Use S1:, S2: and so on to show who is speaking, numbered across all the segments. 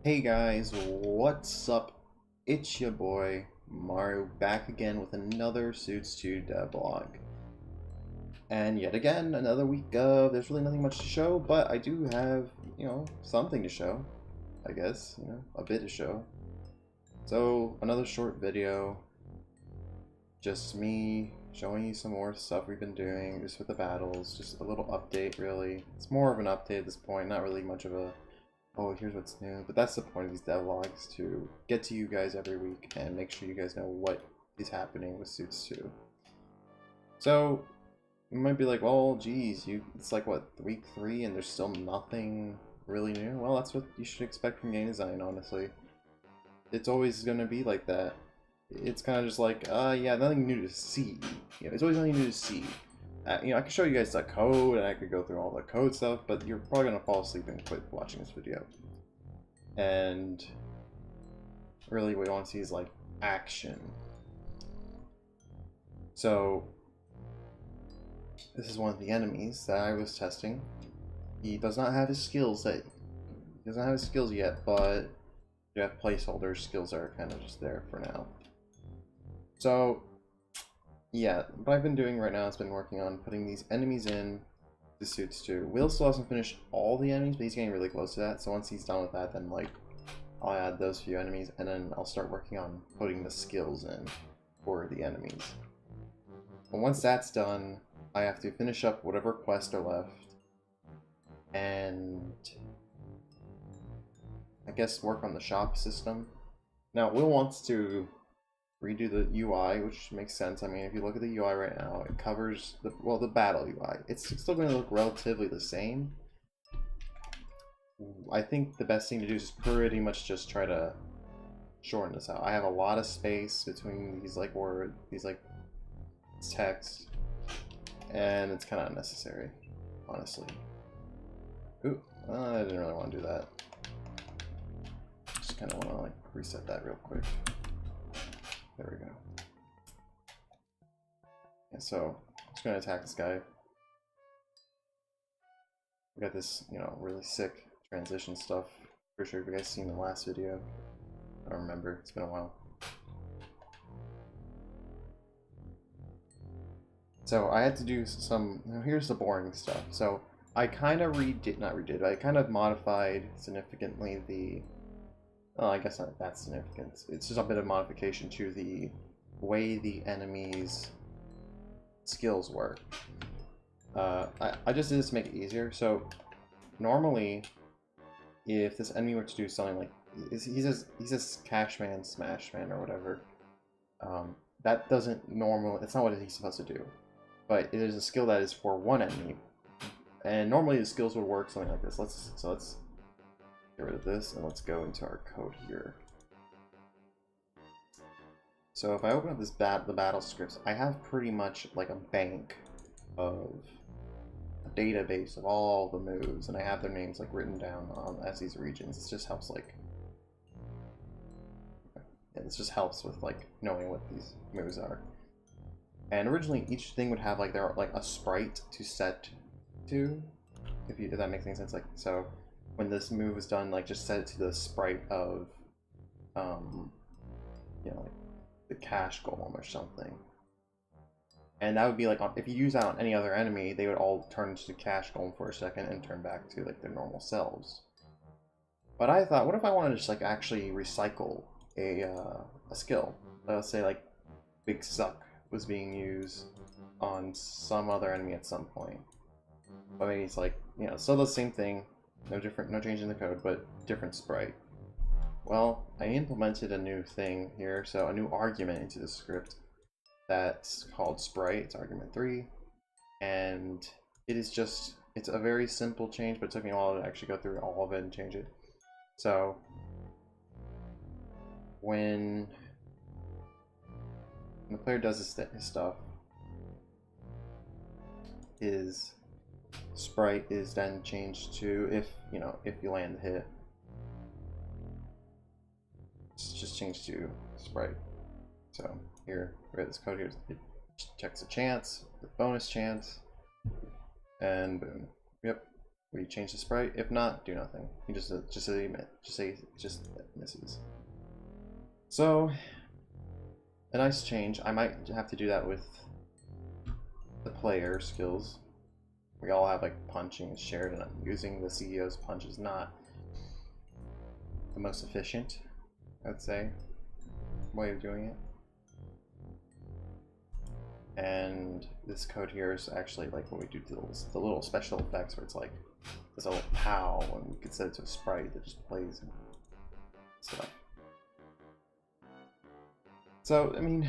S1: Hey guys, what's up? It's your boy Mario back again with another Suits 2 devlog. And yet again, another week of there's really nothing much to show, but I do have, something to show. I guess, a bit to show. So, another short video, just me showing you some more stuff we've been doing, just with the battles, just a little update really. It's more of an update at this point, not really much of a oh, here's what's new. But that's the point of these devlogs, to get to you guys every week and make sure you guys know what is happening with Suits 2. So, you might be like, well, geez, it's like, what, week 3 and there's still nothing really new? Well, that's what you should expect from game design, honestly. It's always going to be like that. It's kind of just like, yeah, nothing new to see. It's always nothing new to see. I can show you guys the code, and I could go through all the code stuff, but you're probably going to fall asleep and quit watching this video. And really what you want to see is like action. So this is one of the enemies that I was testing. He does not have his skills yet, but you have placeholders. Skills are kind of just there for now. So yeah, what I've been doing right now has been working on putting these enemies in the Suits 2. Will still hasn't finished all the enemies, but he's getting really close to that. So once he's done with that, then like I'll add those few enemies, and then I'll start working on putting the skills in for the enemies. And once that's done, I have to finish up whatever quests are left, and I guess work on the shop system. Now, Will wants to redo the UI, which makes sense. I mean, if you look at the UI right now, it covers the battle UI. It's still going to look relatively the same. I think the best thing to do is pretty much just try to shorten this out. I have a lot of space between these like text, and it's kind of unnecessary, honestly. Ooh, I didn't really want to do that. Just kind of want to like reset that real quick. There we go. Yeah, so I'm just gonna attack this guy. We got this, really sick transition stuff. Pretty sure you guys seen the last video. I don't remember. It's been a while. So I had to do some. Here's the boring stuff. So I kind of I kind of modified significantly the. Oh, I guess not that significant. It's just a bit of modification to the way the enemies' skills work. I just did this to make it easier. So normally, if this enemy were to do something like he says Cashman, Smashman, or whatever, that doesn't normally. That's not what he's supposed to do. But it is a skill that is for one enemy, and normally the skills would work something like this. Let's get rid of this and let's go into our code here. So if I open up the battle scripts, I have pretty much like a bank of a database of all the moves, and I have their names like written down as these regions. This just helps this just helps with like knowing what these moves are. And originally each thing would have like a sprite to set to, if that makes any sense. Like, so when this move is done, like just set it to the sprite of like the cash golem or something. And that would be like if you use that on any other enemy, they would all turn into cash golem for a second and turn back to like their normal selves. But I thought, what if I wanted to just like actually recycle a skill? Let's say like Big Suck was being used on some other enemy at some point. But maybe it's like, still the same thing, no change in the code, but different sprite. Well, I implemented a new thing here, so a new argument into the script that's called sprite. It's argument 3, and it's a very simple change, but it took me a while to actually go through all of it and change it. So when the player does his stuff, his sprite is then changed to, if you land the hit, it's just changed to sprite. So here, we have this code here. It checks a chance, the bonus chance, and boom. Yep. Will you change the sprite? If not, do nothing. You just say just misses. So a nice change. I might have to do that with the player skills. We all have like punching is shared, and using the CEO's punch is not the most efficient, I'd say, way of doing it. And this code here is actually like when we do the little special effects where it's like there's a little pow, and we can set it to a sprite that just plays and stuff. So I mean,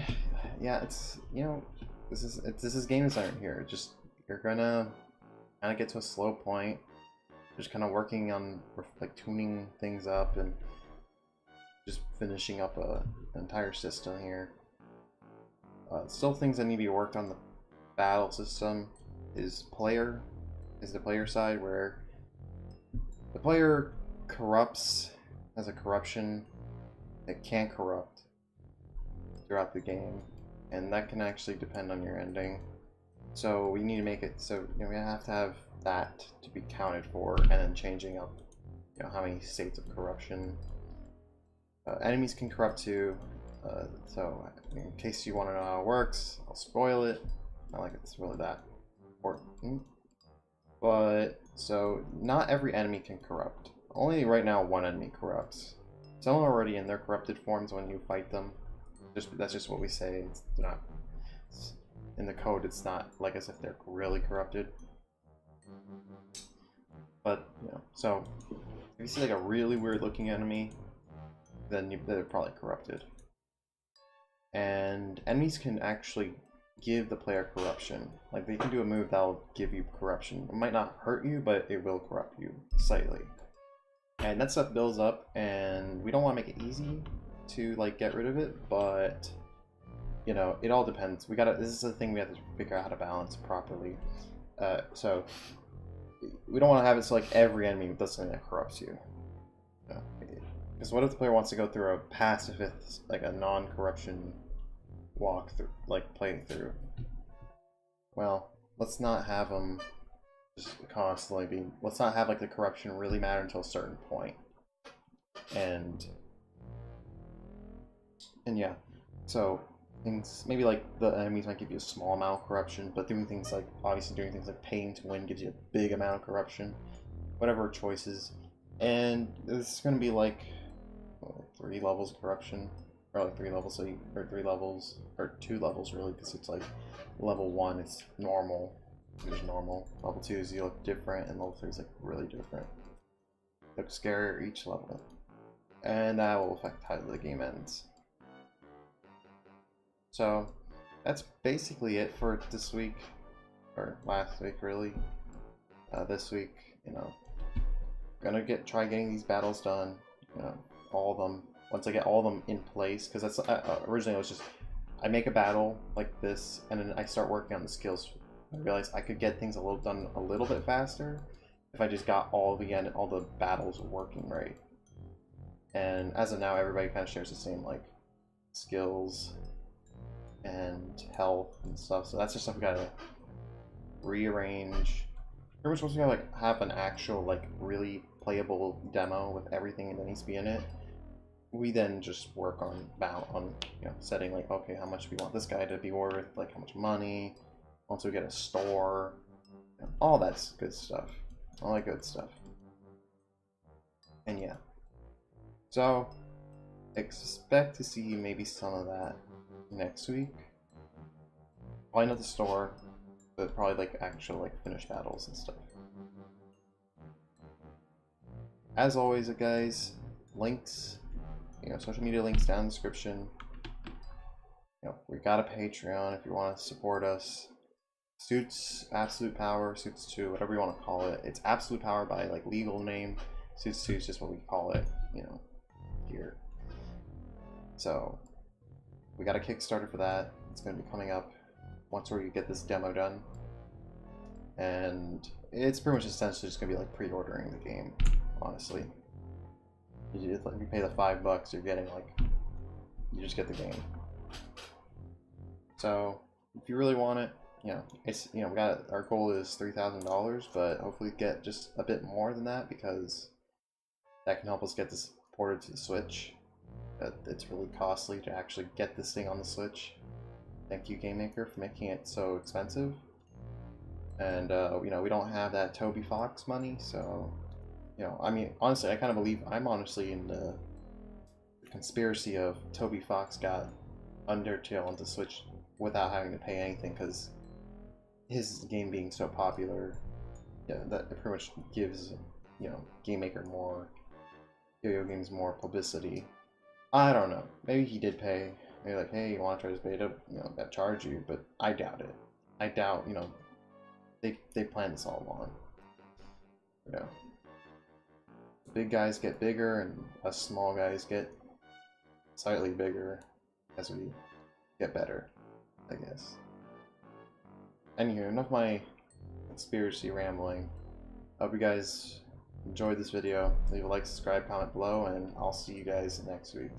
S1: yeah, it's, you know, this is game design here. Just you're gonna kind of get to a slow point, just kind of working on like tuning things up and just finishing up an entire system here. Still things that need to be worked on. The battle system is the player side, where the player has a corruption that can corrupt throughout the game, and that can actually depend on your ending. So we need to make it so, you know, we have to have that to be counted for, and then changing up, you know, how many states of corruption. Enemies can corrupt too. So in case you want to know how it works, I'll spoil it. Not like it's really that important. But so not every enemy can corrupt. Only right now one enemy corrupts. Some are already in their corrupted forms when you fight them. That's just what we say. It's not in the code. It's not like as if they're really corrupted. But you know, so if you see like a really weird looking enemy, then they're probably corrupted. And enemies can actually give the player corruption. Like they can do a move that'll give you corruption. It might not hurt you, but it will corrupt you slightly. And that stuff builds up, and we don't want to make it easy to like get rid of it, but you know, it all depends. This is the thing we have to figure out how to balance properly. So we don't want to have it so like every enemy does something that corrupts you. Because what if the player wants to go through a pacifist, like a non-corruption walk-through, like playthrough? Well, let's not have them just constantly be. Let's not have like the corruption really matter until a certain point. And yeah, so things maybe like the enemies might give you a small amount of corruption, but doing things like paying to win gives you a big amount of corruption. Whatever choices, and this is gonna be like 3 levels of corruption, or like 3 levels, or 3 levels, or 2 levels really, because it's like level 1 it's normal, there's normal, level 2 is you look different, and level 3 is like really different. Look scarier each level, and that will affect how the game ends. So that's basically it for this week, or last week really. This week, you know, gonna try getting these battles done, you know, all of them. Once I get all of them in place, because that's originally it was just I make a battle like this, and then I start working on the skills. I realized I could get things done a little bit faster if I just got all the battles working right. And as of now, everybody kind of shares the same like skills and health and stuff. So that's just stuff we gotta rearrange. We're supposed to like have an actual like really playable demo with everything that needs to be in it. We then just work on you know, setting like, okay, how much we want this guy to be worth, like how much money. Once we get a store, you know, all that's good stuff, all that good stuff. And yeah, so expect to see maybe some of that next week. Probably not the store, but probably like actual like finished battles and stuff. As always, guys, links, you know, social media links down in the description. You know, we got a Patreon if you want to support us. Suits Absolute Power, Suits 2, whatever you want to call it. It's Absolute Power by like legal name. Suits 2 is just what we call it, you know, here. So we got a Kickstarter for that. It's going to be coming up once we get this demo done. And it's pretty much essentially just going to be like pre-ordering the game, honestly. You pay the $5, you're getting like, you just get the game. So if you really want it, it's we got our goal is $3,000, but hopefully get just a bit more than that because that can help us get this ported to the Switch. But it's really costly to actually get this thing on the Switch. Thank you, Game Maker, for making it so expensive. And we don't have that Toby Fox money, so I mean, honestly, I kind of believe I'm honestly in the conspiracy of Toby Fox got Undertale onto Switch without having to pay anything because his game being so popular, that pretty much gives Game Maker more video games more publicity. I don't know. Maybe he did pay. Maybe like, hey, you want to try this beta? That charge you, but I doubt it. I doubt they planned this all along. Big guys get bigger, and us small guys get slightly bigger as we get better, I guess. Anywho, enough of my conspiracy rambling. Hope you guys enjoyed this video. Leave a like, subscribe, comment below, and I'll see you guys next week.